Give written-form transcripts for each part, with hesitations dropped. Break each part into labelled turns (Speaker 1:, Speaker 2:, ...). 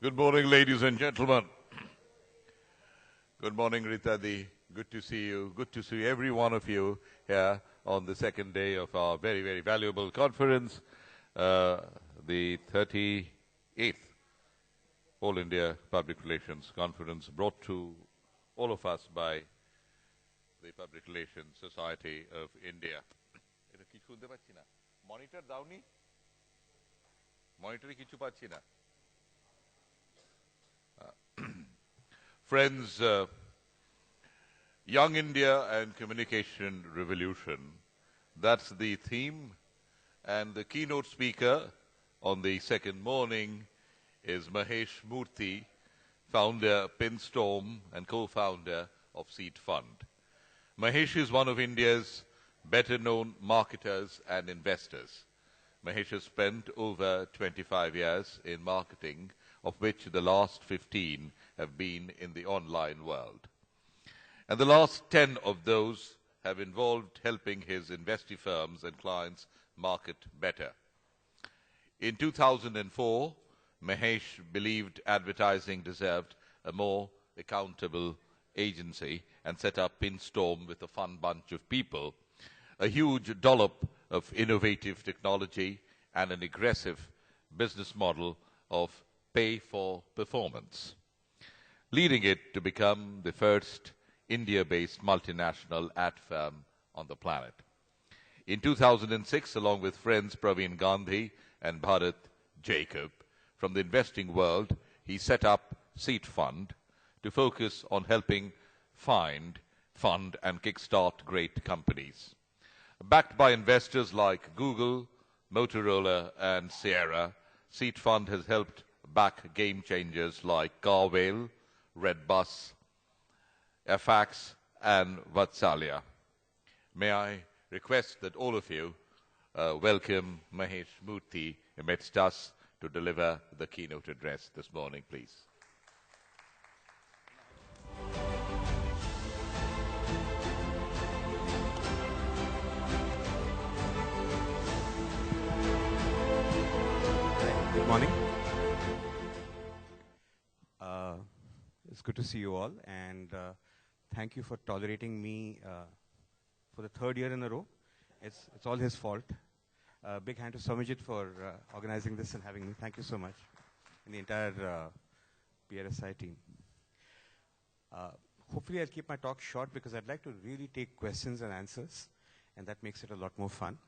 Speaker 1: Good morning, ladies and gentlemen. Good morning, Rita Di. Good to see you. Good to see every one of you here on the second day of our very, very valuable conference, the 38th All India Public Relations Conference, brought to all of us by the Public Relations Society of India. Monitor দাওনি? Monitor কিছু পাচ্ছি না? Friends, Young India and Communication Revolution, that's the theme. And the keynote speaker on the second morning is Mahesh Murthy, founder, Pinstorm, and co-founder of Seed Fund. Mahesh is one of India's better-known marketers and investors. Mahesh has spent over 25 years in marketing, of which the last 15 have been in the online world. And the last 10 of those have involved helping his investee firms and clients market better. In 2004, Mahesh believed advertising deserved a more accountable agency and set up Pinstorm with a fun bunch of people, a huge dollop of innovative technology and an aggressive business model of pay for performance, leading it to become the first India-based multinational ad firm on the planet. In 2006, along with friends Praveen Gandhi and Bharat Jacob from the investing world, he set up Seed Fund to focus on helping find, fund and kickstart great companies. Backed by investors like Google, Motorola and Sierra, Seed Fund has helped back game changers like Carvale, Redbus, FX and Vatsalya. May I request that all of you welcome Mahesh Murthy amidst us to deliver the keynote address this morning, please.
Speaker 2: Good morning. It's good to see you all, and thank you for tolerating me for the third year in a row. It's all his fault. Big hand to Somajit for organizing this and having me. Thank you so much, and the entire PRSI team. Hopefully I'll keep my talk short because I'd like to really take questions and answers, and that makes it a lot more fun.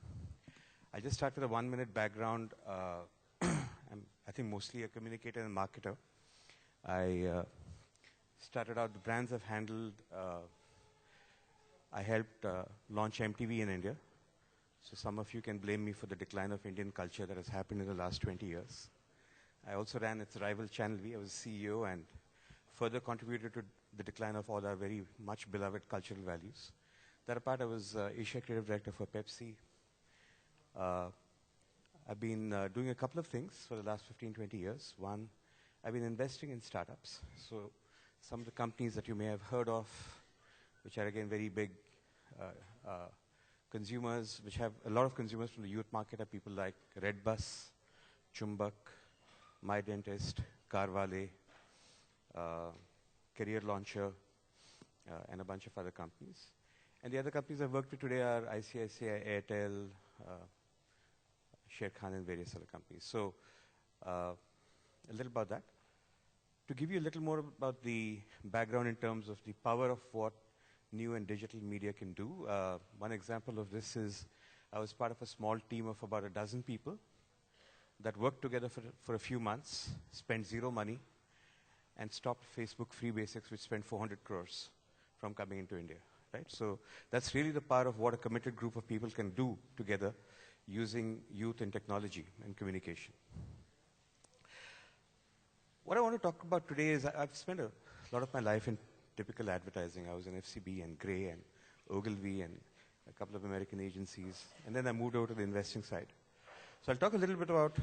Speaker 2: I'll just start with a 1-minute background. I'm, I think, mostly a communicator and marketer. I started out the brands I've handled. I helped launch MTV in India. So some of you can blame me for the decline of Indian culture that has happened in the last 20 years. I also ran its rival Channel V. I was CEO and further contributed to the decline of all our very much beloved cultural values. That apart, I was Asia Creative Director for Pepsi. I've been doing a couple of things for the last 15, 20 years. One, I've been investing in startups. So some of the companies that you may have heard of, which are again very big consumers, which have a lot of consumers from the youth market, are people like Redbus, Chumbak, My Dentist, Carvale, Career Launcher, and a bunch of other companies. And the other companies I've worked with today are ICICI, Airtel, Sher Khan and various other companies. So a little about that. To give you a little more about the background in terms of the power of what new and digital media can do. One example of this is I was part of a small team of about a dozen people that worked together for a few months, spent zero money, and stopped Facebook Free Basics, which spent 400 crores from coming into India. Right? So that's really the power of what a committed group of people can do together using youth and technology and communication. What I want to talk about today is I've spent a lot of my life in typical advertising. I was in FCB and Grey and Ogilvy and a couple of American agencies. And then I moved over to the investing side. So I'll talk a little bit about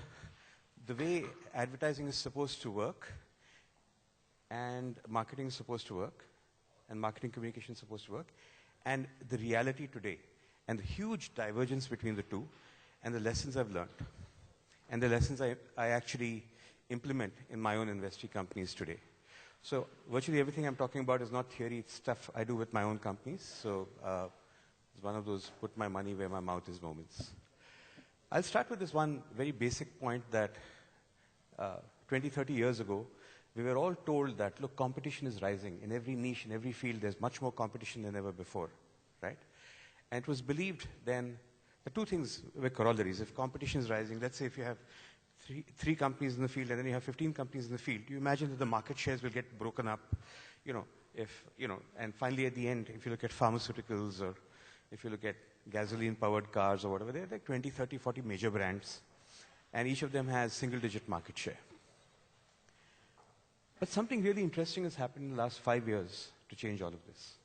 Speaker 2: the way advertising is supposed to work and marketing is supposed to work and marketing communication is supposed to work and the reality today and the huge divergence between the two and the lessons I've learned and the lessons I actually implement in my own investee companies today. So virtually everything I'm talking about is not theory, it's stuff I do with my own companies. So it's one of those put my money where my mouth is moments. I'll start with this one very basic point that 20, 30 years ago, we were all told that, look, competition is rising. In every niche, in every field, there's much more competition than ever before, right? And it was believed then, the two things were corollaries. If competition is rising, let's say if you have three companies in the field and then you have 15 companies in the field, you imagine that the market shares will get broken up, and finally at the end, if you look at pharmaceuticals or if you look at gasoline-powered cars or whatever, there are like 20, 30, 40 major brands, and each of them has single-digit market share. But something really interesting has happened in the last 5 years to change all of this.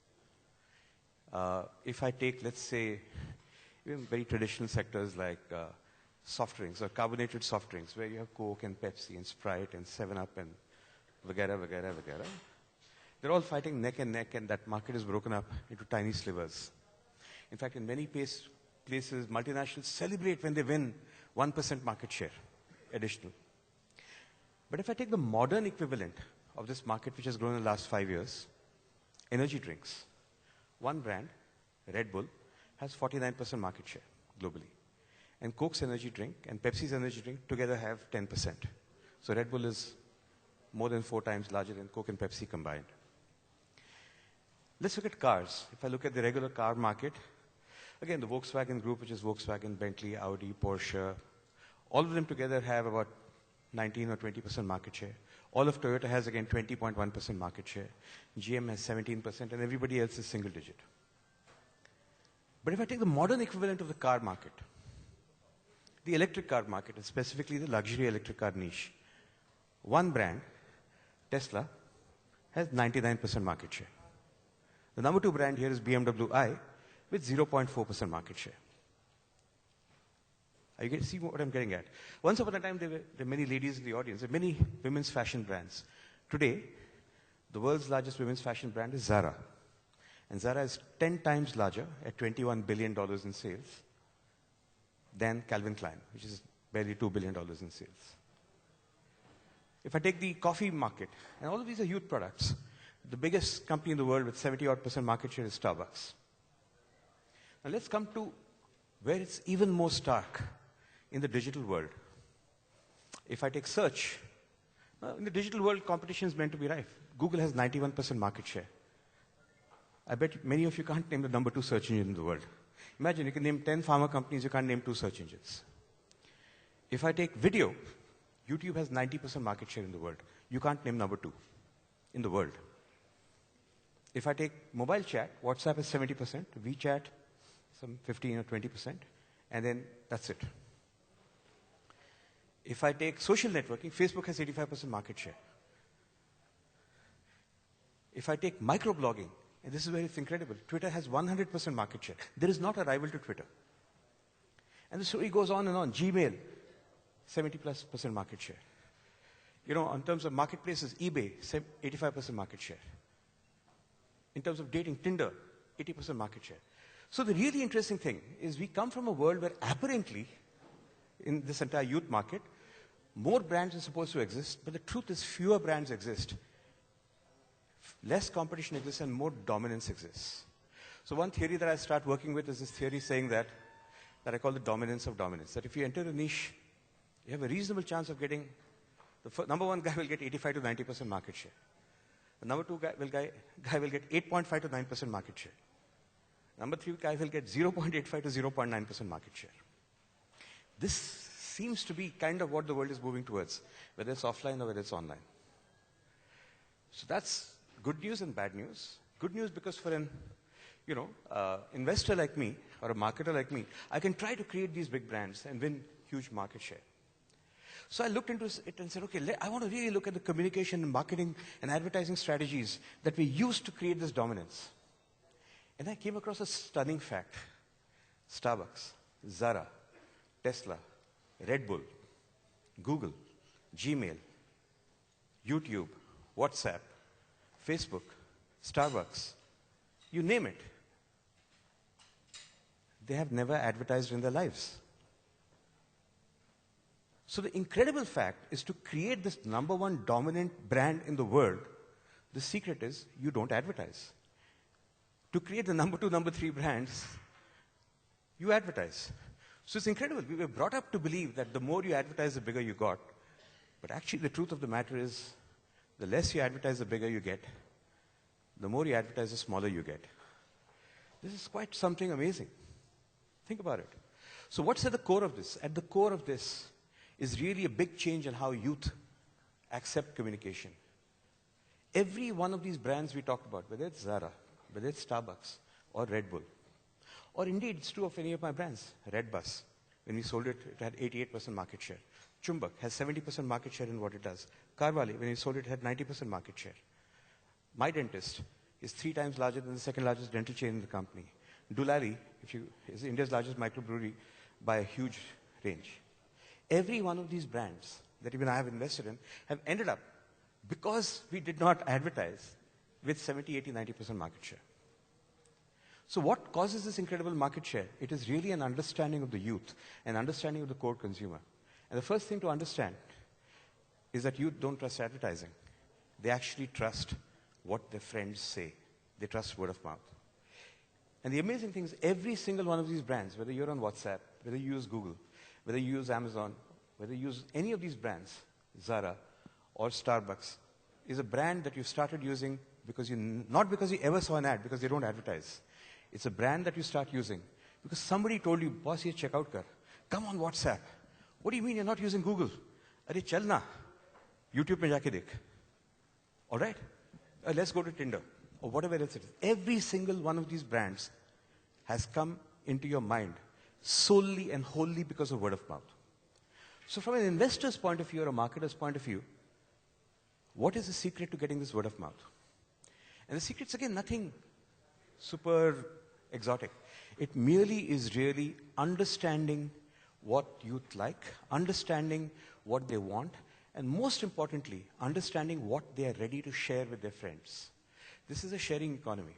Speaker 2: If I take, let's say, even very traditional sectors like soft drinks or carbonated soft drinks, where you have Coke and Pepsi and Sprite and 7-Up and vagara, vagara, vagara. They're all fighting neck and neck, and that market is broken up into tiny slivers. In fact, in many places, multinationals celebrate when they win 1% market share, additional. But if I take the modern equivalent of this market, which has grown in the last 5 years, energy drinks, one brand, Red Bull, has 49% market share globally. And Coke's energy drink and Pepsi's energy drink together have 10%. So Red Bull is more than 4 times larger than Coke and Pepsi combined. Let's look at cars. If I look at the regular car market, again, the Volkswagen Group, which is Volkswagen, Bentley, Audi, Porsche, all of them together have about 19 or 20% market share. All of Toyota has, again, 20.1% market share. GM has 17%, and everybody else is single digit. But if I take the modern equivalent of the car market, the electric car market, and specifically the luxury electric car niche, one brand, Tesla, has 99% market share. The number 2 brand here is BMW i with 0.4% market share. You can see what I'm getting at. Once upon a time, there were many ladies in the audience, there were many women's fashion brands. Today, the world's largest women's fashion brand is Zara. And Zara is 10 times larger at $21 billion in sales than Calvin Klein, which is barely $2 billion in sales. If I take the coffee market, and all of these are youth products, the biggest company in the world with 70-odd% market share is Starbucks. Now let's come to where it's even more stark in the digital world. If I take search, in the digital world, competition is meant to be rife. Google has 91% market share. I bet many of you can't name the number 2 search engine in the world. Imagine you can name 10 pharma companies, you can't name 2 search engines. If I take video, YouTube has 90% market share in the world. You can't name number 2 in the world. If I take mobile chat, WhatsApp is 70%, WeChat, some 15 or 20%, and then that's it. If I take social networking, Facebook has 85% market share. If I take microblogging, and this is where it's incredible, Twitter has 100% market share. There is not a rival to Twitter. And the story goes on and on. Gmail, 70+% market share. In terms of marketplaces, eBay, 85% market share. In terms of dating, Tinder, 80% market share. So the really interesting thing is we come from a world where apparently, in this entire youth market, more brands are supposed to exist, but the truth is fewer brands exist. Less competition exists and more dominance exists. So one theory that I start working with is this theory saying that I call the dominance of dominance. That if you enter a niche, you have a reasonable chance of getting, number 1 guy will get 85 to 90% market share. The number 2 guy will get 8.5 to 9% market share. Number 3 guy will get 0.85 to 0.9% market share. This seems to be kind of what the world is moving towards, whether it's offline or whether it's online. So that's good news and bad news. Good news because for an investor like me or a marketer like me, I can try to create these big brands and win huge market share. So I looked into it and said, okay, I want to really look at the communication and marketing and advertising strategies that we used to create this dominance. And I came across a stunning fact. Starbucks, Zara, Tesla, Red Bull, Google, Gmail, YouTube, WhatsApp, Facebook, Starbucks, you name it. They have never advertised in their lives. So the incredible fact is to create this #1 dominant brand in the world, the secret is you don't advertise. To create the #2, #3 brands, you advertise. So it's incredible. We were brought up to believe that the more you advertise, the bigger you got. But actually the truth of the matter is, the less you advertise, the bigger you get. The more you advertise, the smaller you get. This is quite something amazing. Think about it. So what's at the core of this? At the core of this is really a big change in how youth accept communication. Every one of these brands we talked about, whether it's Zara, whether it's Starbucks, or Red Bull, or indeed it's true of any of my brands, Redbus. When we sold it, it had 88% market share. Chumbak has 70% market share in what it does. Carvali, when we sold it, had 90% market share. My Dentist is 3 times larger than the second largest dental chain in the company. Dulari, is India's largest microbrewery by a huge range. Every one of these brands that even I have invested in have ended up, because we did not advertise, with 70, 80, 90% market share. So what causes this incredible market share? It is really an understanding of the youth, an understanding of the core consumer. And the first thing to understand is that youth don't trust advertising. They actually trust what their friends say. They trust word of mouth. And the amazing thing is every single one of these brands, whether you're on WhatsApp, whether you use Google, whether you use Amazon, whether you use any of these brands, Zara or Starbucks, is a brand that you started using because not because you ever saw an ad, because they don't advertise. It's a brand that you start using because somebody told you, boss, ye check out kar. Come on WhatsApp. What do you mean you're not using Google? Arey chal na. YouTube mein jaake dekh. All right? Let's go to Tinder or whatever else it is. Every single one of these brands has come into your mind solely and wholly because of word of mouth. So from an investor's point of view or a marketer's point of view, what is the secret to getting this word of mouth? And the secret's again nothing super exotic. It merely is really understanding what youth like, understanding what they want, and most importantly, understanding what they are ready to share with their friends. This is a sharing economy.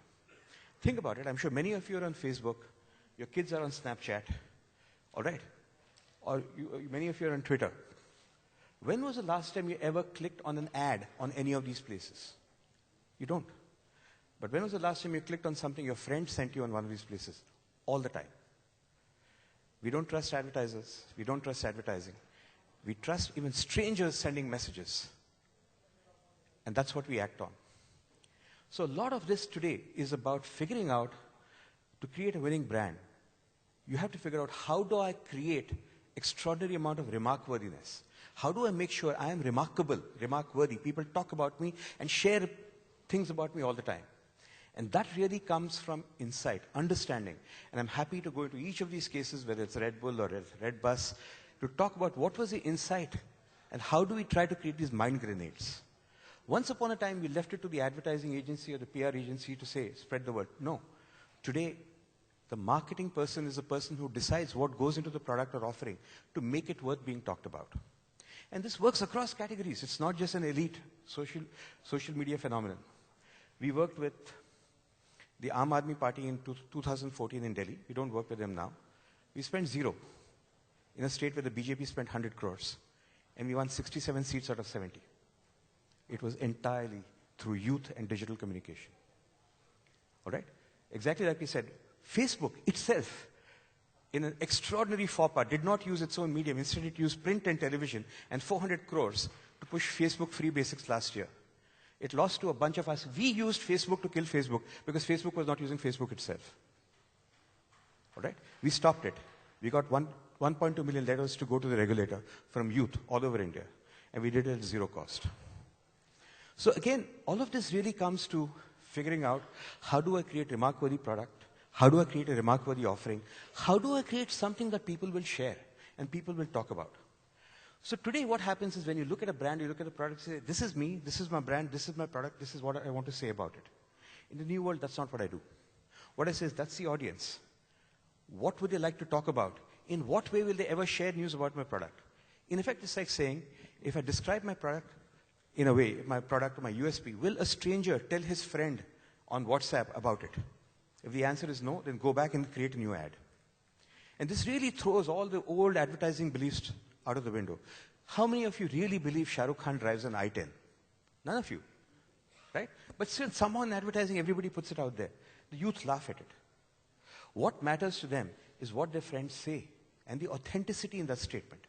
Speaker 2: Think about it. I'm sure many of you are on Facebook. Your kids are on Snapchat. All right? Or many of you are on Twitter. When was the last time you ever clicked on an ad on any of these places? You don't. But when was the last time you clicked on something your friend sent you on one of these places? All the time. We don't trust advertisers. We don't trust advertising. We trust even strangers sending messages. And that's what we act on. So a lot of this today is about figuring out, to create a winning brand, you have to figure out, how do I create extraordinary amount of remarkworthiness? How do I make sure I am remarkable, remark-worthy? People talk about me and share things about me all the time. And that really comes from insight, understanding. And I'm happy to go into each of these cases, whether it's Red Bull or Redbus, to talk about what was the insight and how do we try to create these mind grenades. Once upon a time, we left it to the advertising agency or the PR agency to say, spread the word. No. Today, the marketing person is the person who decides what goes into the product or offering to make it worth being talked about. And this works across categories. It's not just an elite social media phenomenon. We worked with the Aam Aadmi Party in 2014 in Delhi. We don't work with them now. We spent 0 in a state where the BJP spent 100 crores. And we won 67 seats out of 70. It was entirely through youth and digital communication. All right? Exactly like we said, Facebook itself, in an extraordinary faux pas, did not use its own medium. Instead, it used print and television and 400 crores to push Facebook free basics last year. It lost to a bunch of us. We used Facebook to kill Facebook because Facebook was not using Facebook itself. All right? We stopped it. We got 1.2 million letters to go to the regulator from youth all over India. And we did it at 0 cost. So again, all of this really comes to figuring out, how do I create a remark-worthy product? How do I create a remark-worthy offering? How do I create something that people will share and people will talk about? So today what happens is, when you look at a brand, you look at the product, you say, this is me, this is my brand, this is my product, this is what I want to say about it. In the new world, that's not what I do. What I say is, that's the audience. What would they like to talk about? In what way will they ever share news about my product? In effect, it's like saying, if I describe my product in a way, my product or my USP, will a stranger tell his friend on WhatsApp about it? If the answer is no, then go back and create a new ad. And this really throws all the old advertising beliefs out of the window. How many of you really believe Shah Rukh Khan drives an i10? None of you, right? But still, somehow in advertising, everybody puts it out there. The youth laugh at it. What matters to them is what their friends say and the authenticity in that statement.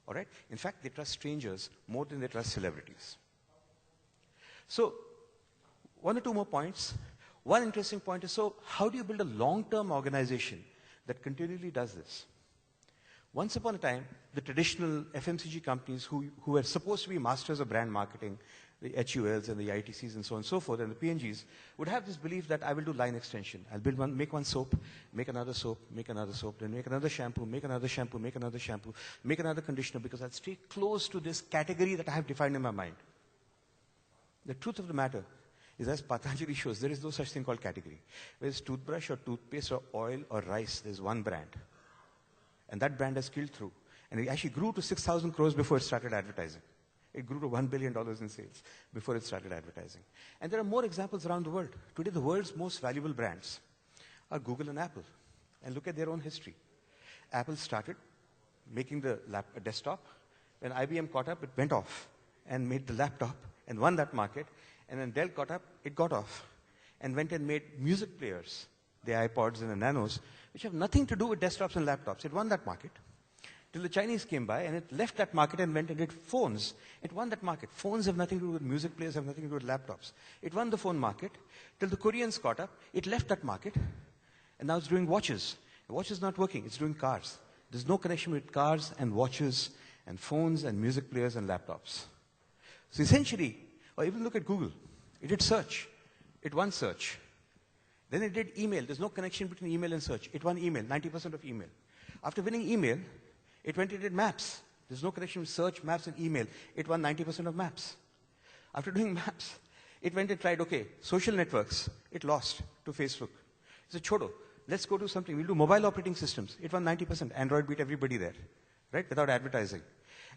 Speaker 2: All right? In fact, they trust strangers more than they trust celebrities. So, one or two more points. One interesting point is, so how do you build a long-term organization that continually does this? Once upon a time, the traditional FMCG companies who were supposed to be masters of brand marketing, the HULs and the ITCs and so on and so forth, and the P&Gs, would have this belief that I will do line extension. I'll build one, make one soap, make another soap, then make another shampoo, make another shampoo, make another shampoo, make another conditioner, because I'll stay close to this category that I have defined in my mind. The truth of the matter is, as Patanjali shows, there is no such thing called category. Whether it's toothbrush or toothpaste or oil or rice, there's one brand. And that brand has killed through. And it actually grew to 6,000 crores before it started advertising. It grew to $1 billion in sales before it started advertising. And there are more examples around the world. Today, the world's most valuable brands are Google and Apple. And look at their own history. Apple started making the desktop. When IBM caught up, it went off and made the laptop and won that market. And when Dell caught up, it got off and went and made music players, the iPods and the Nanos, which have nothing to do with desktops and laptops. It won that market. Till the Chinese came by and it left that market and went and did phones. It won that market. Phones have nothing to do with music players, have nothing to do with laptops. It won the phone market. Till the Koreans caught up, it left that market. And now it's doing watches. The watch is not working, it's doing cars. There's no connection with cars and watches and phones and music players and laptops. So essentially, or even look at Google. It did search. It won search. Then it did email. There's no connection between email and search. It won email, 90% of email. After winning email, it went and did maps. There's no connection with search, maps, and email. It won 90% of maps. After doing maps, it went and tried, okay, social networks. It lost to Facebook. It said, chodo, let's go to something. We'll do mobile operating systems. It won 90%. Android beat everybody there, right, without advertising.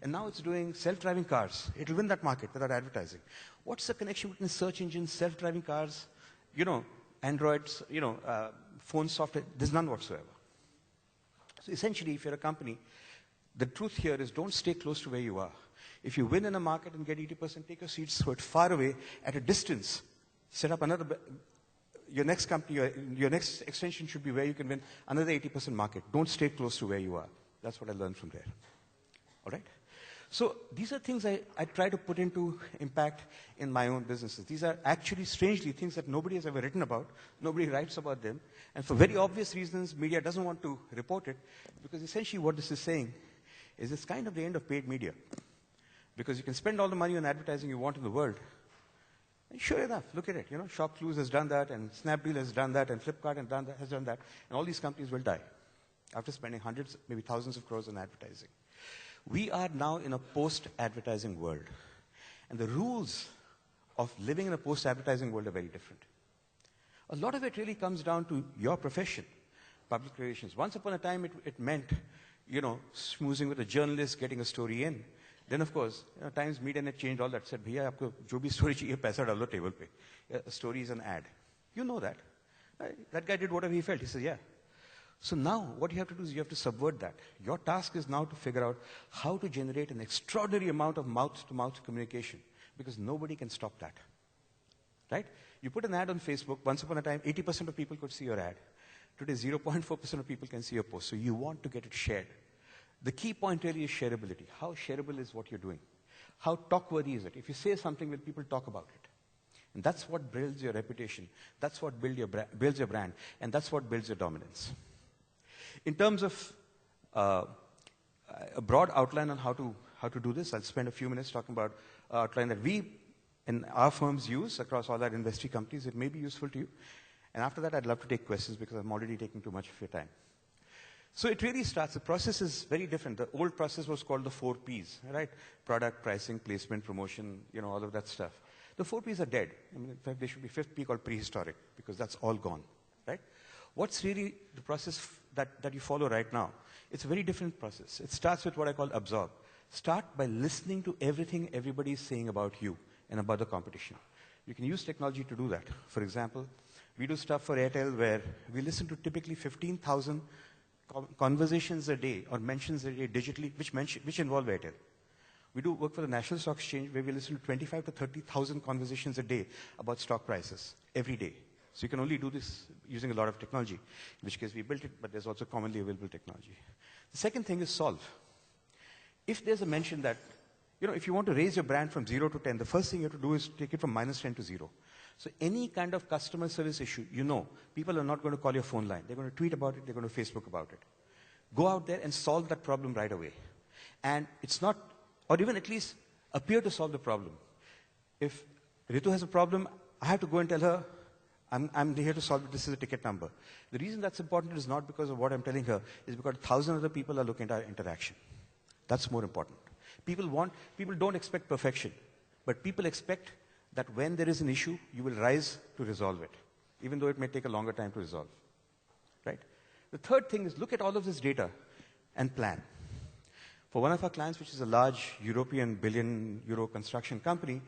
Speaker 2: And now it's doing self-driving cars. It'll win that market without advertising. What's the connection between search engines, self-driving cars, Androids, phone software? There's none whatsoever. So essentially, if you're a company, the truth here is don't stay close to where you are. If you win in a market and get 80%, take your seats far away at a distance. Set up another, your next company, your next extension should be where you can win another 80% market. Don't stay close to where you are. That's what I learned from there. All right? So these are things I try to put into impact in my own businesses. These are actually, strangely, things that nobody has ever written about. Nobody writes about them. And for very obvious reasons, media doesn't want to report it, because essentially what this is saying is it's kind of the end of paid media. Because you can spend all the money on advertising you want in the world. And sure enough, look at it. ShopClues has done that, and Snapdeal has done that, and Flipkart has done that. And all these companies will die after spending hundreds, maybe thousands of crores on advertising. We are now in a post-advertising world. And the rules of living in a post-advertising world are very different. A lot of it really comes down to your profession, public relations. Once upon a time, it meant, schmoozing with a journalist, getting a story in. Then, of course, Times Media Net changed all that. Said, bhaiya, aapko jo bhi story chahiye, paisa dalo table pe. A story is an ad. You know that. That guy did whatever he felt. He said, yeah. So now, what you have to do is you have to subvert that. Your task is now to figure out how to generate an extraordinary amount of mouth-to-mouth communication, because nobody can stop that. Right? You put an ad on Facebook, once upon a time, 80% of people could see your ad. Today, 0.4% of people can see your post. So you want to get it shared. The key point really is shareability. How shareable is what you're doing? How talk-worthy is it? If you say something, will people talk about it? And that's what builds your reputation. That's what builds your brand. And that's what builds your dominance. In terms of a broad outline on how to do this, I'll spend a few minutes talking about an outline that we in our firms use across all our industry companies. It may be useful to you. And after that, I'd love to take questions, because I'm already taking too much of your time. So it really starts, the process is very different. The old process was called the 4 Ps, right? Product, pricing, placement, promotion, all of that stuff. The 4 Ps are dead. In fact, there should be 5th P called prehistoric, because that's all gone, right? What's really the process that you follow right now? It's a very different process. It starts with what I call absorb. Start by listening to everything everybody is saying about you and about the competition. You can use technology to do that. For example, we do stuff for Airtel where we listen to typically 15,000 conversations a day or mentions a day digitally which involve Airtel. We do work for the National Stock Exchange where we listen to 25 to 30,000 conversations a day about stock prices every day. So you can only do this using a lot of technology, in which case we built it, but there's also commonly available technology. The second thing is solve. If there's a mention that, if you want to raise your brand from 0 to 10, the first thing you have to do is take it from -10 to 0. So any kind of customer service issue, people are not going to call your phone line. They're going to tweet about it. They're going to Facebook about it. Go out there and solve that problem right away. And it's not, or even at least appear to solve the problem. If Ritu has a problem, I have to go and tell her, I'm here to solve it. This is a ticket number. The reason that's important is not because of what I'm telling her, is because 1,000 other people are looking at our interaction. That's more important. People don't expect perfection, but people expect that when there is an issue, you will rise to resolve it, even though it may take a longer time to resolve. Right? The third thing is look at all of this data and plan. For one of our clients, which is a large European billion-euro construction company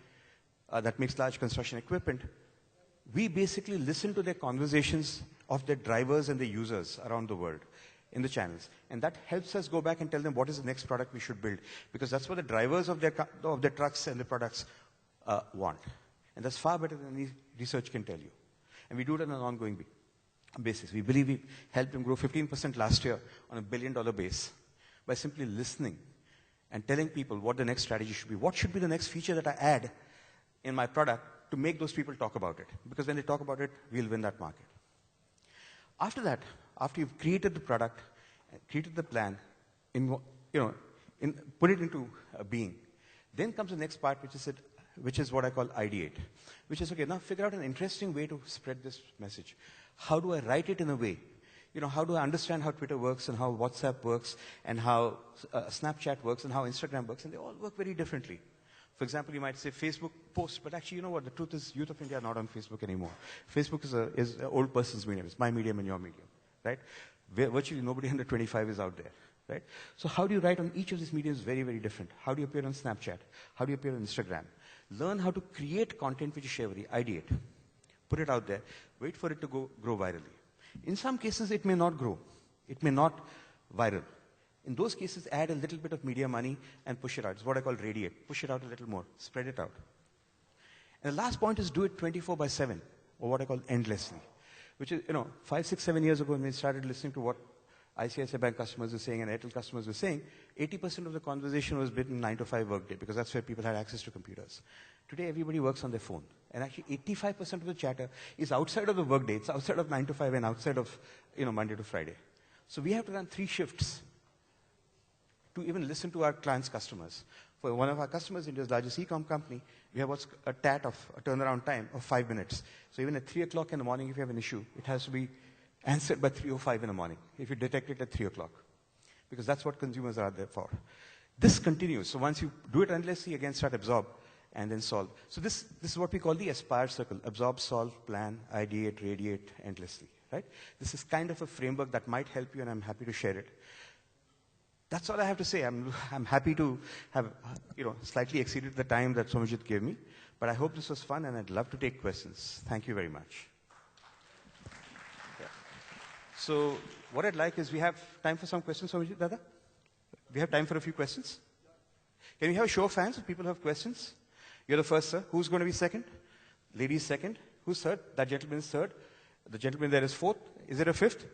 Speaker 2: that makes large construction equipment, we basically listen to their conversations of their drivers and their users around the world in the channels. And that helps us go back and tell them what is the next product we should build. Because that's what the drivers of their trucks and their products want. And that's far better than any research can tell you. And we do it on an ongoing basis. We believe we helped them grow 15% last year on a $1 billion base by simply listening and telling people what the next strategy should be. What should be the next feature that I add in my product to make those people talk about it? Because when they talk about it, we'll win that market. After that, after you've created the product, created the plan, put it into being, then comes the next part, which is what I call ideate. Which is, okay, now figure out an interesting way to spread this message. How do I write it in a way? How do I understand how Twitter works and how WhatsApp works and how Snapchat works and how Instagram works? And they all work very differently. For example, you might say Facebook posts, but actually, you know what? The truth is, youth of India are not on Facebook anymore. Facebook is an old person's medium. It's my medium and your medium, right? Virtually nobody under 25 is out there, right? So how do you write on each of these mediums? Very, very different. How do you appear on Snapchat? How do you appear on Instagram? Learn how to create content which is shareable. Ideate. Put it out there. Wait for it to grow virally. In some cases, it may not grow. It may not viral. In those cases, add a little bit of media money and push it out. It's what I call radiate. Push it out a little more. Spread it out. And the last point is do it 24/7, or what I call endlessly. Which is, 5, 6, 7 years ago when we started listening to what ICICI Bank customers were saying and Airtel customers were saying, 80% of the conversation was within 9 to 5 workday because that's where people had access to computers. Today, everybody works on their phone. And actually, 85% of the chatter is outside of the workday. It's outside of 9 to 5 and outside of, Monday to Friday. So we have to run 3 shifts to even listen to our clients' customers. For one of our customers, India's largest e-com company, we have what's a turnaround time of 5 minutes. So even at 3 o'clock in the morning, if you have an issue, it has to be answered by 3:05 in the morning, if you detect it at 3 o'clock. Because that's what consumers are there for. This continues. So once you do it endlessly, again start absorb and then solve. So this is what we call the ASPIRE circle. Absorb, solve, plan, ideate, radiate, endlessly. Right? This is kind of a framework that might help you, and I'm happy to share it. That's all I have to say. I'm happy to have slightly exceeded the time that Somajit gave me. But I hope this was fun, and I'd love to take questions. Thank you very much. So what I'd like is we have time for some questions, Somajit, Dada? We have time for a few questions? Can we have a show of hands if people have questions? You're the first, sir. Who's going to be second? Lady is second. Who's third? That gentleman is third. The gentleman there is fourth. Is there a fifth?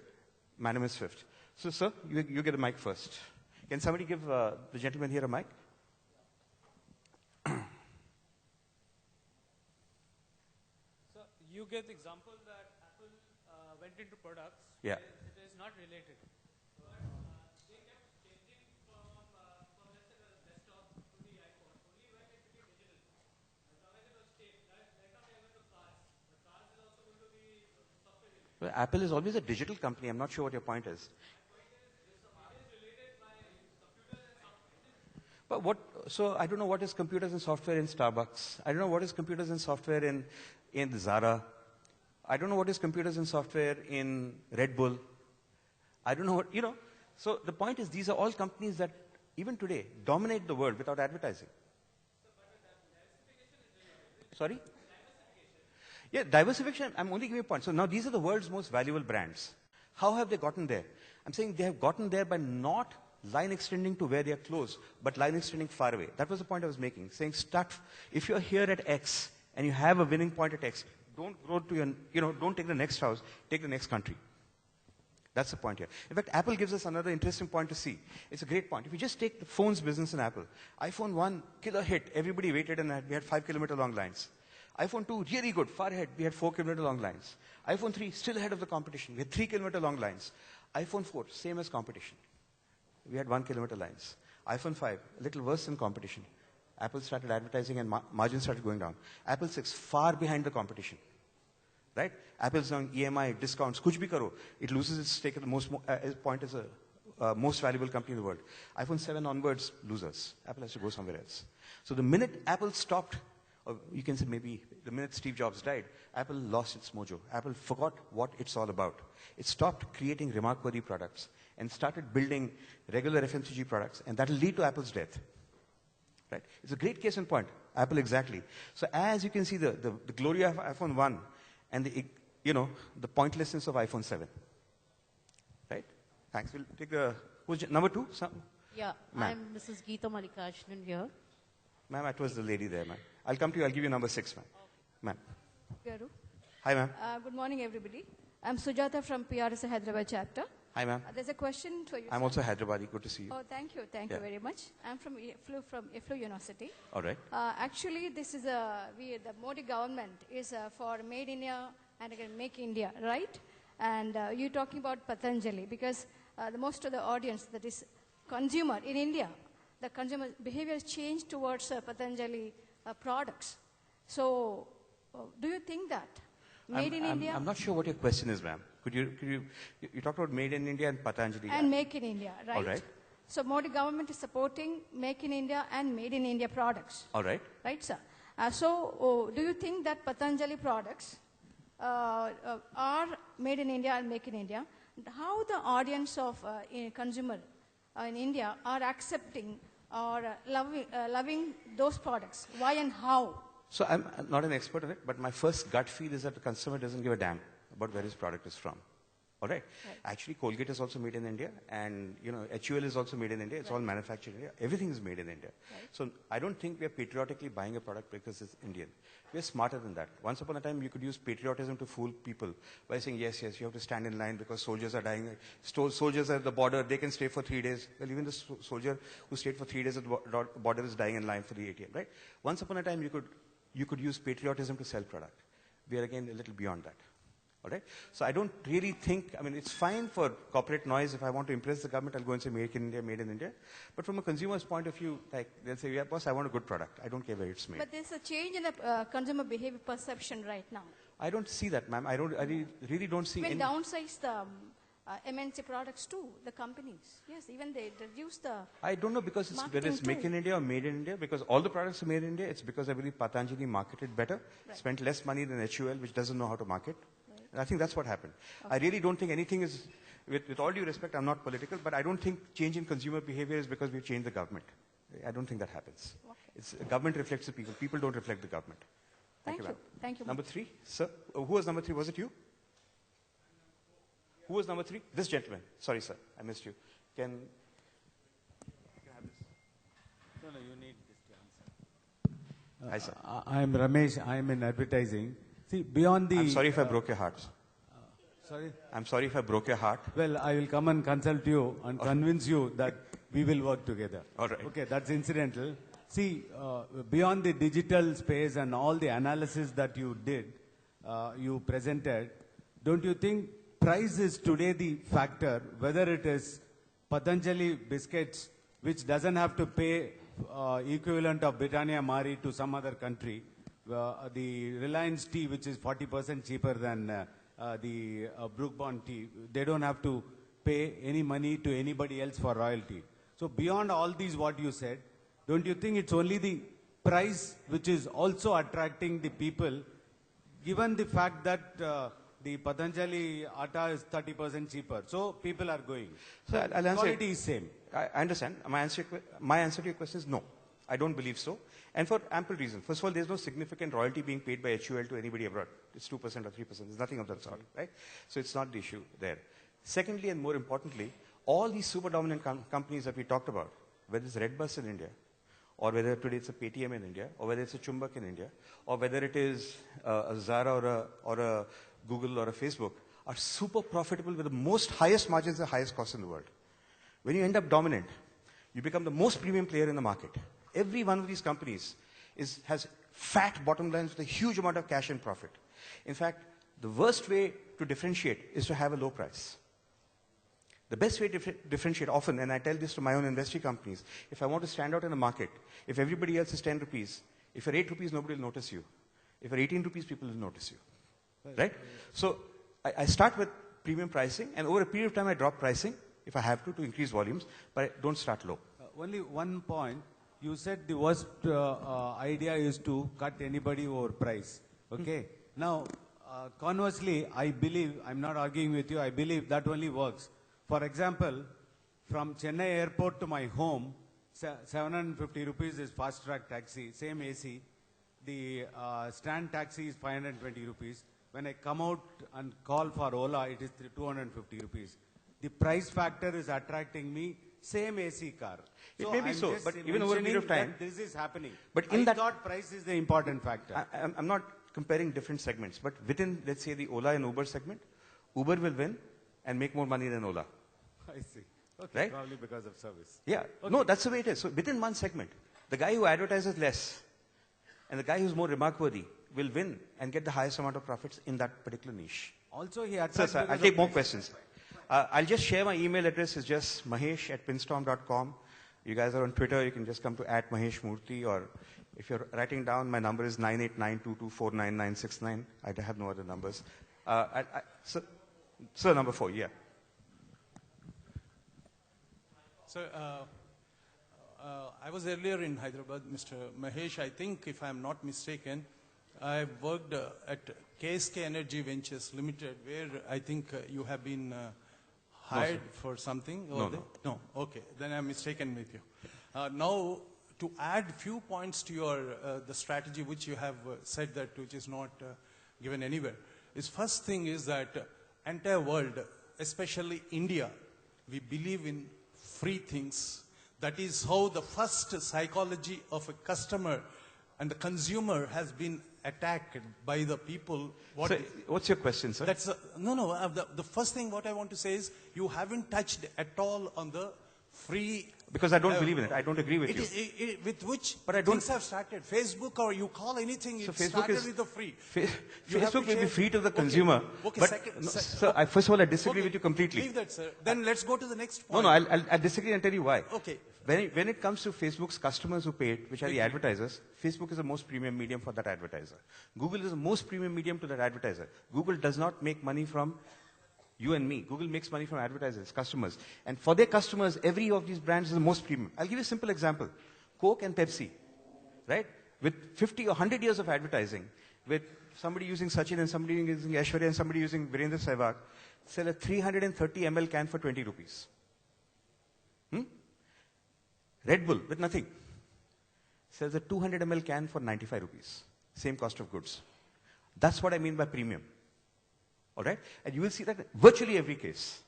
Speaker 2: Madam is fifth. So, sir, you get a mic first. Can somebody give the gentleman here a mic?
Speaker 3: So you gave the example that Apple went into products
Speaker 2: yeah.
Speaker 3: where it is not related. But they kept changing from let's say the desktop to the iPhone only when it became digital. As long as it was changed. Right now they went to cars. But cars is also going to be software related.
Speaker 2: Well, Apple is always a digital company. I'm not sure what your point is. But so I don't know what is computers and software in Starbucks. I don't know what is computers and software in Zara. I don't know what is computers and software in Red Bull. I don't know what, So the point is these are all companies that even today dominate the world without advertising. Sorry? Yeah, diversification, I'm only giving you a point. So now these are the world's most valuable brands. How have they gotten there? I'm saying they have gotten there by not line extending to where they are close, but line extending far away. That was the point I was making, saying start, if you're here at X and you have a winning point at X, don't go to your, don't take the next house, take the next country. That's the point here. In fact, Apple gives us another interesting point to see. It's a great point. If you just take the phones business in Apple, iPhone 1, killer hit. Everybody waited and we had 5-kilometer long lines. iPhone 2, really good, far ahead. We had 4-kilometer long lines. iPhone 3, still ahead of the competition. We had 3-kilometer long lines. iPhone 4, same as competition. We had 1-kilometer lines. iPhone 5, a little worse than competition. Apple started advertising and margins started going down. Apple 6, far behind the competition. Right? Apple's on EMI, discounts, kuch bhi karo. It loses its stake at the most point as a most valuable company in the world. iPhone 7 onwards, losers. Apple has to go somewhere else. So the minute Apple stopped, or you can say maybe the minute Steve Jobs died, Apple lost its mojo. Apple forgot what it's all about. It stopped creating remark-worthy products and started building regular FMCG products, and that will lead to Apple's death. Right? It's a great case in point. Apple exactly. So as you can see, the glory of iPhone 1 and the pointlessness of iPhone 7. Right? Thanks. We'll take who's number 2?
Speaker 4: Yeah, I'm Mrs. Geeta Mallikarjunan here.
Speaker 2: Ma'am, that was the lady there, ma'am. I'll come to you. I'll give you number 6, ma'am. Ma'am.
Speaker 5: Garu.
Speaker 2: Hi, ma'am.
Speaker 5: Good morning, everybody. I'm Sujata from PRSA Hyderabad chapter.
Speaker 2: Hi, ma'am.
Speaker 5: There's a question for you.
Speaker 2: I'm also Hyderabadi. Good to see you.
Speaker 5: Oh, thank you. Thank you very much. I'm from IFLU University.
Speaker 2: All right.
Speaker 5: Actually, this is the Modi government is for Made India and again Make India, right? And you're talking about Patanjali because the most of the audience, that is consumer in India, the consumer behavior has changed towards Patanjali products. So, do you think that Made in India?
Speaker 2: I'm not sure what your question is, ma'am. Could you talked about Made in India and Patanjali.
Speaker 5: And Make in India, right?
Speaker 2: All right.
Speaker 5: So Modi government is supporting Make in India and Made in India products.
Speaker 2: All right.
Speaker 5: Right, sir. So do you think that Patanjali products are made in India and Make in India? How the audience of consumer in India are accepting or loving those products? Why and how?
Speaker 2: So I'm not an expert on it, but my first gut feel is that the consumer doesn't give a damn about where his product is from. All right? Actually, Colgate is also made in India, and HUL is also made in India. It's all manufactured in India. Everything is made in India. So I don't think we are patriotically buying a product because it's Indian. We are smarter than that. Once upon a time, you could use patriotism to fool people by saying, yes, you have to stand in line because soldiers are dying. Soldiers are at the border. They can stay for 3 days. Well, even the soldier who stayed for 3 days at the border is dying in line for the ATM, right? Once upon a time, you could use patriotism to sell product. We are again a little beyond that. All right? So I don't really think, it's fine for corporate noise. If I want to impress the government, I'll go and say Make in India, Made in India. But from a consumer's point of view, they'll say, yeah, boss, I want a good product. I don't care where it's made.
Speaker 5: But there's a change in the consumer behavior perception right now.
Speaker 2: I don't see that, ma'am. I really don't see
Speaker 5: any. Downsize the MNC products too, the companies. Yes, even they reduce the
Speaker 2: I don't know because whether it's Make in India or Made in India, because all the products are made in India, it's because I believe Patanjali marketed better, spent less money than HUL, which doesn't know how to market. And I think that's what happened. I really don't think anything is, with all due respect, I'm not political, but I don't think change in consumer behavior is because we've changed the government. I don't think that happens. Government reflects the people. People don't reflect the government.
Speaker 5: Thank you. Thank you.
Speaker 2: Number 3, sir. Who was number 3? Was it you? Who was number 3? This gentleman. Sorry, sir. I missed you. Can have this?
Speaker 6: No, you need this to answer.
Speaker 2: Hi, sir.
Speaker 6: I'm Ramesh. I'm in advertising. See, beyond the...
Speaker 2: I'm sorry if I broke your heart.
Speaker 6: Sorry?
Speaker 2: I'm sorry if I broke your heart.
Speaker 6: Well, I will come and consult you and convince you that we will work together.
Speaker 2: All right.
Speaker 6: Okay, that's incidental. See, beyond the digital space and all the analysis that you did, you presented, don't you think price is today the factor, whether it is Patanjali biscuits, which doesn't have to pay equivalent of Britannia Marie to some other country, the Reliance tea, which is 40% cheaper than the Brook Bond tea, they don't have to pay any money to anybody else for royalty. So beyond all these what you said, don't you think it's only the price which is also attracting the people, given the fact that the Patanjali atta is 30% cheaper, so people are going.
Speaker 2: So I'll answer.
Speaker 6: Quality is same.
Speaker 2: I understand. My answer to your question is no. I don't believe so. And for ample reason. First of all, there's no significant royalty being paid by HUL to anybody abroad. It's 2% or 3%. There's nothing of that sort, right? So it's not the issue there. Secondly, and more importantly, all these super dominant companies that we talked about, whether it's Redbus in India, or whether today it's a Paytm in India, or whether it's a Chumbak in India, or whether it is a Zara or a Google or a Facebook, are super profitable with the most highest margins and highest costs in the world. When you end up dominant, you become the most premium player in the market. Every one of these companies has fat bottom lines with a huge amount of cash and profit. In fact, the worst way to differentiate is to have a low price. The best way to differentiate often, and I tell this to my own industry companies, if I want to stand out in the market, if everybody else is 10 rupees, if you're 8 rupees, nobody will notice you. If you're 18 rupees, people will notice you. Right? So I start with premium pricing, and over a period of time, I drop pricing if I have to increase volumes, but I don't start low.
Speaker 6: Only one point. You said the worst idea is to cut anybody over price. Okay? Now, conversely, I believe, I'm not arguing with you, I believe that only works. For example, from Chennai airport to my home, 750 rupees is fast track taxi, same AC. The stand taxi is 520 rupees. When I come out and call for Ola, it is 250 rupees. The price factor is attracting me, same AC car.
Speaker 2: It may be so, but even over a period of time,
Speaker 6: this is happening.
Speaker 2: But in that,
Speaker 6: thought price is the important factor.
Speaker 2: I'm not comparing different segments, but within, let's say, the Ola and Uber segment, Uber will win and make more money than Ola.
Speaker 6: I see. Okay,
Speaker 2: right?
Speaker 6: Probably because of service.
Speaker 2: Yeah. Okay. No, that's the way it is. So within one segment, the guy who advertises less and the guy who's more remark-worthy will win and get the highest amount of profits in that particular niche.
Speaker 6: Also, he
Speaker 2: Sir, I'll take more questions. I'll just share my email address. It's just mahesh@pinstorm.com. You guys are on Twitter. You can just come to @maheshmurthy, or if you're writing down, my number is 98922499969. I have no other numbers. Sir, number 4, yeah.
Speaker 7: So, I was earlier in Hyderabad, Mr. Mahesh. I think, if I'm not mistaken, I worked at KSK Energy Ventures Limited, where I think you have been hired for something. No. Okay, then I'm mistaken with you. Now, to add few points to your the strategy which you have said that which is not given anywhere, is first thing is that entire world, especially India, we believe in free things. That is how the first psychology of a customer and the consumer has been attacked by the people.
Speaker 2: What's your question, sir?
Speaker 7: That's the first thing what I want to say is you haven't touched at all on the free.
Speaker 2: Because I don't believe in it. I don't agree with you.
Speaker 7: With which
Speaker 2: but I don't,
Speaker 7: things have started. Facebook, or you call anything,
Speaker 2: so
Speaker 7: it
Speaker 2: Facebook
Speaker 7: started with the free.
Speaker 2: Facebook will be free to the consumer.
Speaker 7: Okay,
Speaker 2: sir, first of all, I disagree with you completely.
Speaker 7: Leave that, sir. Then let's go to the next point.
Speaker 2: No, I'll disagree and tell you why.
Speaker 7: Okay.
Speaker 2: When it comes to Facebook's customers who pay it, which are the advertisers, Facebook is the most premium medium for that advertiser. Google is the most premium medium to that advertiser. Google does not make money from you and me. Google makes money from advertisers, customers. And for their customers, every of these brands is the most premium. I'll give you a simple example. Coke and Pepsi, right? With 50 or 100 years of advertising, with somebody using Sachin and somebody using Aishwarya and somebody using Virendra Sehwag, sell a 330 ml can for 20 rupees. Red Bull, with nothing, sells a 200 ml can for 95 rupees. Same cost of goods. That's what I mean by premium. All right? And you will see that in virtually every case.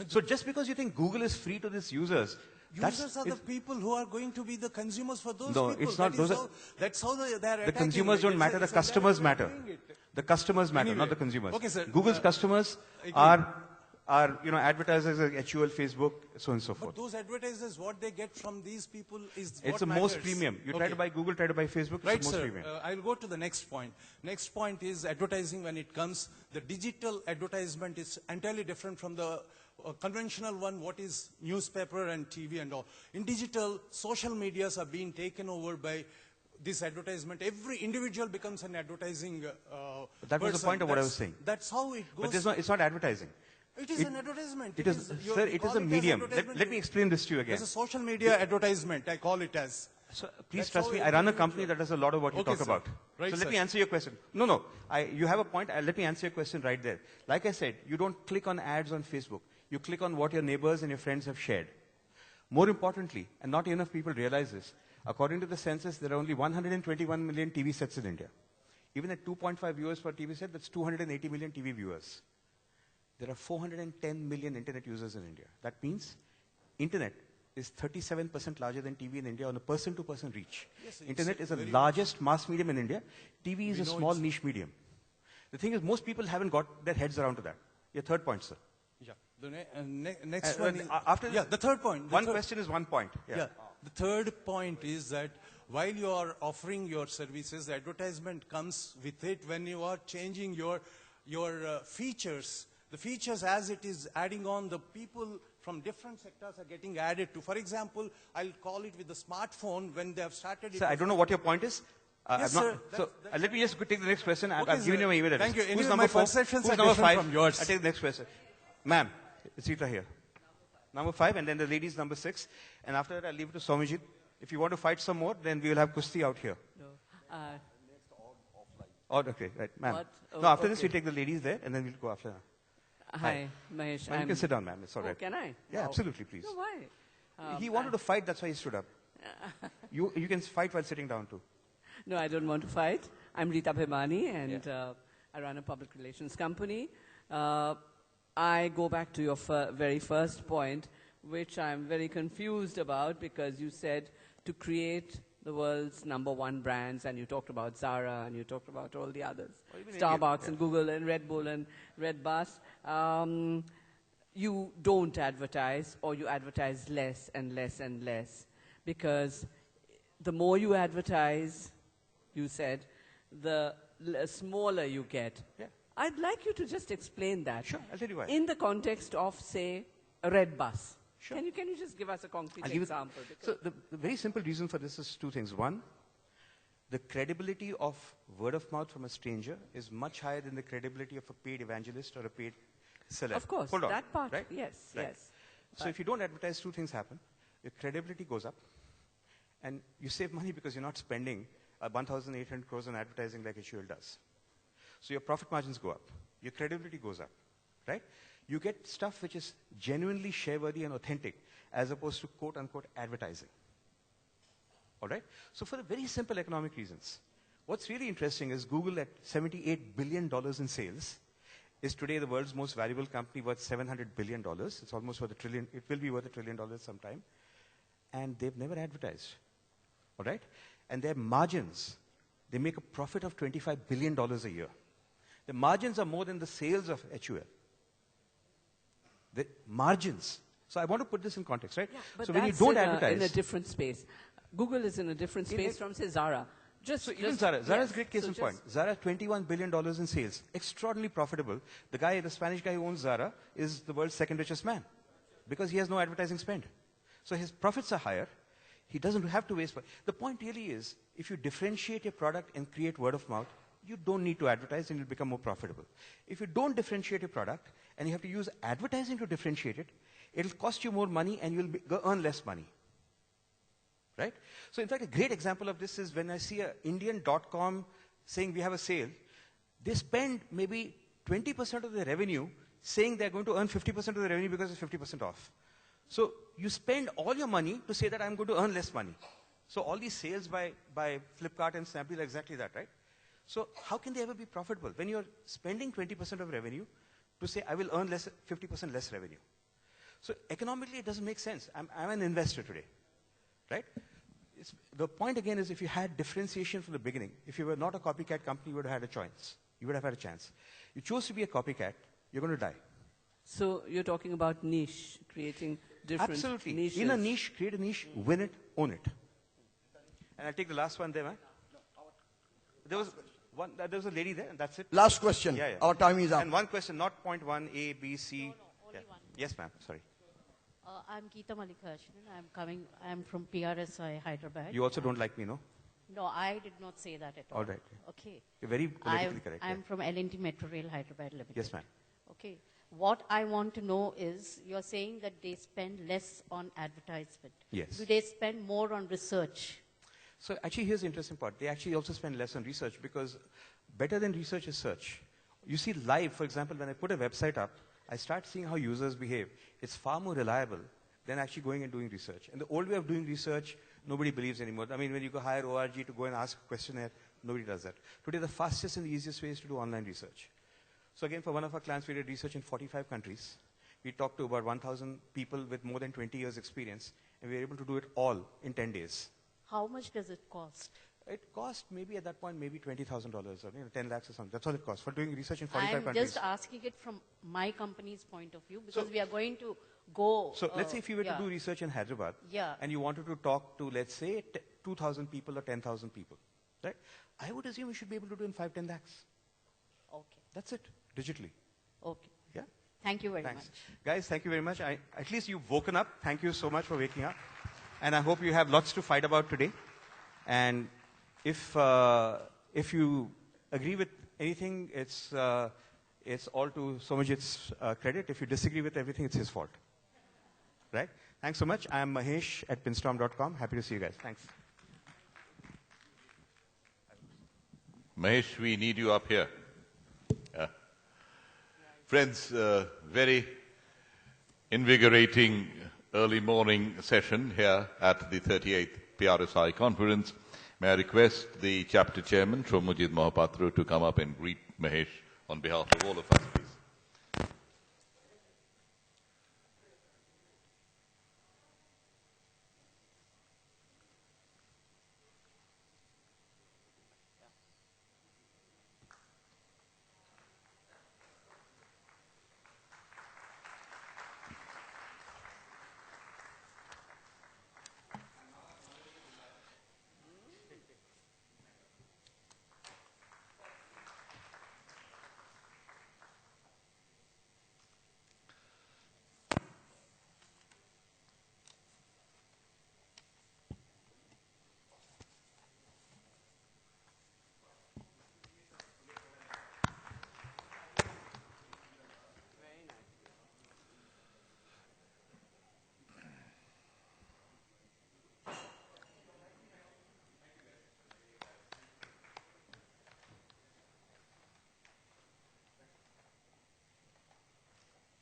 Speaker 2: So just because you think Google is free to these users,
Speaker 7: users are the people who are going to be the consumers for those
Speaker 2: no,
Speaker 7: people.
Speaker 2: No, it's not.
Speaker 7: That's how they are attacking.
Speaker 2: The consumers don't matter. The customers matter. The customers matter, not the consumers.
Speaker 7: Okay, sir.
Speaker 2: Google's customers are advertisers like HUL, Facebook, so on and so forth.
Speaker 7: But those advertisers, what they get from these people is
Speaker 2: it's the most premium. You try to buy Google, try to buy Facebook,
Speaker 7: right,
Speaker 2: it's the most premium.
Speaker 7: I'll go to the next point. Next point is advertising. When it comes, the digital advertisement is entirely different from the conventional one, what is newspaper and TV and all. In digital, social medias are being taken over by this advertisement. Every individual becomes an advertising
Speaker 2: that was the point of what I was saying.
Speaker 7: That's how it goes.
Speaker 2: But it's not advertising.
Speaker 7: It is an advertisement.
Speaker 2: It is a medium. Let me explain this to you again.
Speaker 7: It's a social media advertisement, I call it as.
Speaker 2: So please trust me, I run a company that does a lot of what you talk about.
Speaker 7: Right,
Speaker 2: so let me answer your question. No, you have a point. Let me answer your question right there. Like I said, you don't click on ads on Facebook. You click on what your neighbors and your friends have shared. More importantly, and not enough people realize this, according to the census, there are only 121 million TV sets in India. Even at 2.5 viewers per TV set, that's 280 million TV viewers. There are 410 million internet users in India. That means internet is 37% larger than TV in India on a person-to-person reach.
Speaker 7: Yes, it's
Speaker 2: internet is the
Speaker 7: very-
Speaker 2: largest mass medium in India. TV is
Speaker 7: We
Speaker 2: a
Speaker 7: know
Speaker 2: small
Speaker 7: it's-
Speaker 2: niche medium. The thing is, most people haven't got their heads around to that. Your third point, sir.
Speaker 7: Yeah. The next one is,
Speaker 2: after
Speaker 7: yeah, the third point.
Speaker 2: One question is 1 point.
Speaker 7: Yeah. The third point is that while you are offering your services, the advertisement comes with it when you are changing your features. The features as it is adding on, the people from different sectors are getting added to. For example, I'll call it with the smartphone when they have started it.
Speaker 2: Sir, I don't know what your point is.
Speaker 7: Yes,
Speaker 2: I'm
Speaker 7: sir.
Speaker 2: so let me just take the next question.
Speaker 7: Okay,
Speaker 2: I've given
Speaker 7: sir.
Speaker 2: you my email address.
Speaker 7: Thank you.
Speaker 2: Who's
Speaker 7: Anyway,
Speaker 2: number
Speaker 7: my
Speaker 2: 4?
Speaker 7: perceptions
Speaker 2: Who's
Speaker 7: are
Speaker 2: number
Speaker 7: different
Speaker 2: 5?
Speaker 7: from yours.
Speaker 2: I take the next question. Ma'am, it's Rita here. Number 5, and then the ladies number 6. And after that, I'll leave it to Somajit. If you want to fight some more, then we will have Kusti out here.
Speaker 8: No. Uh,
Speaker 2: Oh, okay, right, ma'am.
Speaker 8: What? Oh,
Speaker 2: no, after this,
Speaker 8: okay.
Speaker 2: we take the ladies there, and then we'll go after.
Speaker 8: Hi, Mahesh.
Speaker 2: Ma'am, you can sit down, ma'am. It's all
Speaker 8: Oh,
Speaker 2: right.
Speaker 8: can I?
Speaker 2: Yeah,
Speaker 8: Wow.
Speaker 2: absolutely, please.
Speaker 8: No, why?
Speaker 2: He wanted to fight, that's why he stood up. You can fight while sitting down, too.
Speaker 8: No, I don't want to fight. I'm Rita Bhimani, and I run a public relations company. I go back to your very first point, which I'm very confused about, because you said to create the world's #1 brands, and you talked about Zara, and you talked about all the others,
Speaker 2: even
Speaker 8: Starbucks
Speaker 2: India,
Speaker 8: and Google and Red Bull and Red Bus. You don't advertise, or you advertise less and less and less, because the more you advertise, you said, the smaller you get.
Speaker 2: Yeah.
Speaker 8: I'd like you to just explain that.
Speaker 2: Sure, I'll tell you why.
Speaker 8: In the context of, say, a red bus.
Speaker 2: Sure.
Speaker 8: Can you just give us a concrete
Speaker 2: I'll give it-
Speaker 8: example?
Speaker 2: So the very simple reason for this is 2 things. One, the credibility of word of mouth from a stranger is much higher than the credibility of a paid evangelist or a paid seller.
Speaker 8: Of course,
Speaker 2: Hold on,
Speaker 8: that part,
Speaker 2: right?
Speaker 8: yes,
Speaker 2: Right.
Speaker 8: yes.
Speaker 2: So if you don't advertise, 2 things happen. Your credibility goes up, and you save money because you're not spending 1,800 crores on advertising like HUL does. So your profit margins go up. Your credibility goes up, right? You get stuff which is genuinely share-worthy and authentic, as opposed to quote-unquote advertising. All right? So for the very simple economic reasons, what's really interesting is Google at $78 billion in sales is today the world's most valuable company, worth $700 billion. It's almost worth $1 trillion. It will be worth $1 trillion sometime. And they've never advertised. All right? And their margins, they make a profit of $25 billion a year. The margins are more than the sales of HUL. The margins. So I want to put this in context, right?
Speaker 8: Yeah, but
Speaker 2: so when you
Speaker 8: that's
Speaker 2: don't
Speaker 8: in
Speaker 2: advertise.
Speaker 8: a different space. Google is in a different space from, say, Zara.
Speaker 2: So even Zara. Zara's a great case
Speaker 8: so
Speaker 2: in point. Zara, $21 billion in sales. Extraordinarily profitable. The Spanish guy who owns Zara is the world's second richest man. Because he has no advertising spend. So his profits are higher. He doesn't have to waste. The point really is, if you differentiate your product and create word of mouth, you don't need to advertise and you'll become more profitable. If you don't differentiate your product and you have to use advertising to differentiate it, it'll cost you more money and you'll earn less money. Right? So in fact, a great example of this is when I see a Indian.com saying we have a sale, they spend maybe 20% of their revenue saying they're going to earn 50% of the revenue because it's 50% off. So you spend all your money to say that I'm going to earn less money. So all these sales by Flipkart and Snapdeal are exactly that, right? So how can they ever be profitable? When you're spending 20% of revenue to say I will earn 50% less revenue. So economically it doesn't make sense. I'm an investor today, right? The point again is if you had differentiation from the beginning, if you were not a copycat company, you would have had a chance. You would have had a chance. You chose to be a copycat, you're going to die.
Speaker 8: So you're talking about niche, creating different
Speaker 2: Absolutely.
Speaker 8: niches.
Speaker 2: In a niche, create a niche, win it, own it. And I'll take the last one there, man. There was a lady there, and that's it.
Speaker 9: Last question.
Speaker 2: Yeah, yeah.
Speaker 9: Our time is up.
Speaker 2: And one question, not point 1, A, B, C.
Speaker 4: No, only one.
Speaker 2: Yes, ma'am. Sorry.
Speaker 4: I'm Geeta Mallikarjunan. I'm from PRSI, Hyderabad.
Speaker 2: You also don't like me, no?
Speaker 4: No, I did not say that at all.
Speaker 2: All right.
Speaker 4: Okay.
Speaker 2: You're very politically correct.
Speaker 4: I'm from L&T Metro Rail, Hyderabad Limited.
Speaker 2: Yes, ma'am.
Speaker 4: Okay. What I want to know is, you're saying that they spend less on advertisement.
Speaker 2: Yes.
Speaker 4: Do they spend more on research?
Speaker 2: So actually, here's the interesting part. They actually also spend less on research because better than research is search. You see live, for example, when I put a website up, I start seeing how users behave. It's far more reliable than actually going and doing research. And the old way of doing research, nobody believes anymore. I mean, when you go hire ORG to go and ask a questionnaire, nobody does that. Today, the fastest and the easiest way is to do online research. So again, for one of our clients, we did research in 45 countries. We talked to about 1,000 people with more than 20 years experience, and we were able to do it all in 10 days.
Speaker 4: How much does it cost?
Speaker 2: It cost maybe at that point, maybe $20,000 or 10 lakhs or something. That's all it cost for doing research in 45
Speaker 4: I'm
Speaker 2: countries.
Speaker 4: just asking it from my company's point of view because we are going to go.
Speaker 2: So let's say if you were to do research in Hyderabad,
Speaker 4: Yeah.
Speaker 2: and you wanted to talk to, let's say, 2,000 people or 10,000 people, right? I would assume you should be able to do in 5, 10 lakhs.
Speaker 4: Okay.
Speaker 2: That's it, digitally.
Speaker 4: Okay.
Speaker 2: Yeah.
Speaker 4: Thank you very
Speaker 2: Thanks.
Speaker 4: much.
Speaker 2: Guys, thank you very much. At least you've woken up. Thank you so much for waking up. And I hope you have lots to fight about today. And if you agree with anything, it's all to Somajit's credit. If you disagree with everything, it's his fault. Right? Thanks so much. I'm Mahesh at pinstorm.com. Happy to see you guys. Thanks.
Speaker 1: Mahesh, we need you up here. Yeah. Friends, very invigorating early morning session here at the 38th PRSI conference. May I request the chapter chairman, Shomajit Mohapatra, to come up and greet Mahesh on behalf of all of us, please.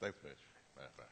Speaker 1: Thanks, Mahesh. Bye.